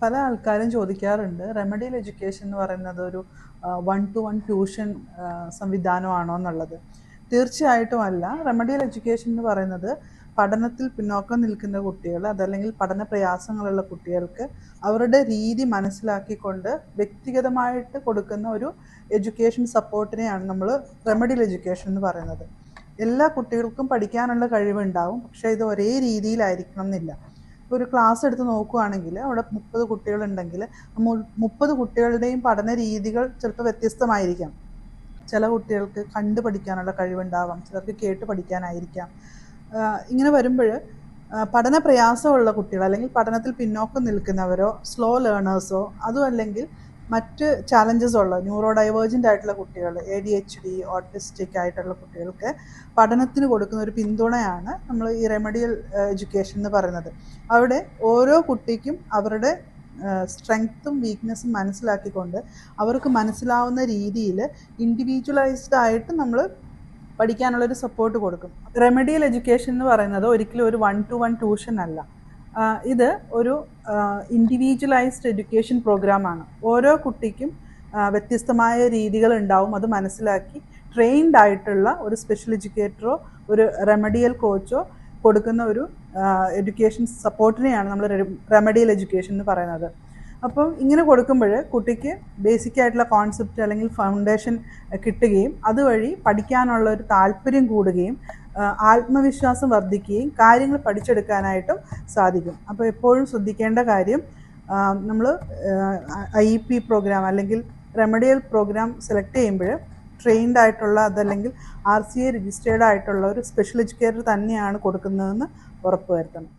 പല ആൾക്കാരും ചോദിക്കാറുണ്ട്, റെമഡിയൽ എഡ്യൂക്കേഷൻ എന്ന് പറയുന്നത് ഒരു 1-to-1 ട്യൂഷൻ സംവിധാനമാണോ എന്നുള്ളത്. തീർച്ചയായിട്ടും അല്ല. റെമഡിയൽ എഡ്യൂക്കേഷൻ എന്ന് പറയുന്നത് പഠനത്തിൽ പിന്നോക്കം നിൽക്കുന്ന കുട്ടികൾ, അതല്ലെങ്കിൽ പഠന പ്രയാസങ്ങളുള്ള കുട്ടികൾക്ക് അവരുടെ രീതി മനസ്സിലാക്കിക്കൊണ്ട് വ്യക്തിഗതമായിട്ട് കൊടുക്കുന്ന ഒരു എഡ്യൂക്കേഷൻ സപ്പോർട്ടിനെയാണ് നമ്മൾ റെമഡിയൽ എഡ്യൂക്കേഷൻ എന്ന് പറയുന്നത്. എല്ലാ കുട്ടികൾക്കും പഠിക്കാനുള്ള കഴിവുണ്ടാവും, പക്ഷേ ഇത് ഒരേ രീതിയിലായിരിക്കണം എന്നില്ല. ഒരു ക്ലാസ് എടുത്ത് നോക്കുകയാണെങ്കിൽ അവിടെ 30 കുട്ടികളുണ്ടെങ്കിൽ 30 കുട്ടികളുടെയും പഠന രീതികൾ ചിലപ്പോൾ വ്യത്യസ്തമായിരിക്കാം. ചില കുട്ടികൾക്ക് കണ്ട് പഠിക്കാനുള്ള കഴിവുണ്ടാവാം, ചിലർക്ക് കേട്ട് പഠിക്കാനായിരിക്കാം. ഇങ്ങനെ വരുമ്പോൾ പഠന പ്രയാസമുള്ള കുട്ടികൾ, അല്ലെങ്കിൽ പഠനത്തിൽ പിന്നോക്കം നിൽക്കുന്നവരോ സ്ലോ ലേണേഴ്സോ, അതും അല്ലെങ്കിൽ മറ്റ് ചാലഞ്ചസ് ഉള്ള ന്യൂറോ ഡൈവേർജൻ്റ് ആയിട്ടുള്ള കുട്ടികൾ, ADHD, ഓട്ടിസ്റ്റിക് ആയിട്ടുള്ള കുട്ടികൾക്ക് പഠനത്തിന് കൊടുക്കുന്ന ഒരു പിന്തുണയാണ് നമ്മൾ ഈ റെമഡിയൽ എഡ്യൂക്കേഷൻ എന്ന് പറയുന്നത്. അവിടെ ഓരോ കുട്ടിക്കും അവരുടെ സ്ട്രെങ്ത്തും വീക്ക്നെസ്സും മനസ്സിലാക്കിക്കൊണ്ട് അവർക്ക് മനസ്സിലാവുന്ന രീതിയിൽ ഇൻഡിവിജ്വലൈസ്ഡ് ആയിട്ട് നമ്മൾ പഠിക്കാനുള്ളൊരു സപ്പോർട്ട് കൊടുക്കും. റെമഡിയൽ എഡ്യൂക്കേഷൻ എന്ന് പറയുന്നത് ഒരിക്കലും ഒരു 1-to-1 ട്യൂഷൻ അല്ല. ഇത് ഒരു ഇൻഡിവിജ്വലൈസ്ഡ് എഡ്യൂക്കേഷൻ പ്രോഗ്രാമാണ്. ഓരോ കുട്ടിക്കും വ്യത്യസ്തമായ രീതികളുണ്ടാവും. അത് മനസ്സിലാക്കി ട്രെയിൻഡ് ആയിട്ടുള്ള ഒരു സ്പെഷ്യൽ എഡ്യൂക്കേറ്ററോ ഒരു റെമഡിയൽ കോച്ചോ കൊടുക്കുന്ന ഒരു എഡ്യൂക്കേഷൻ സപ്പോർട്ടിനെയാണ് നമ്മൾ റെമഡിയൽ എഡ്യൂക്കേഷൻ എന്ന് പറയുന്നത്. അപ്പം ഇങ്ങനെ കൊടുക്കുമ്പോൾ കുട്ടിക്ക് ബേസിക് ആയിട്ടുള്ള കോൺസെപ്റ്റ് അല്ലെങ്കിൽ ഫൗണ്ടേഷൻ കിട്ടുകയും അതുവഴി പഠിക്കാനുള്ള ഒരു താല്പര്യം കൂടുകയും ആത്മവിശ്വാസം വർദ്ധിക്കുകയും കാര്യങ്ങൾ പഠിച്ചെടുക്കാനായിട്ടും സാധിക്കും. അപ്പോൾ എപ്പോഴും ശ്രദ്ധിക്കേണ്ട കാര്യം, നമ്മൾ IEP പ്രോഗ്രാം അല്ലെങ്കിൽ റെമഡിയൽ പ്രോഗ്രാം സെലക്ട് ചെയ്യുമ്പോൾ ട്രെയിൻഡ് ആയിട്ടുള്ള, അതല്ലെങ്കിൽ RCA രജിസ്റ്റേർഡ് ആയിട്ടുള്ള ഒരു സ്പെഷ്യൽ എഡ്യൂക്കേറ്റർ തന്നെയാണ് കൊടുക്കുന്നതെന്ന് ഉറപ്പുവരുത്തണം.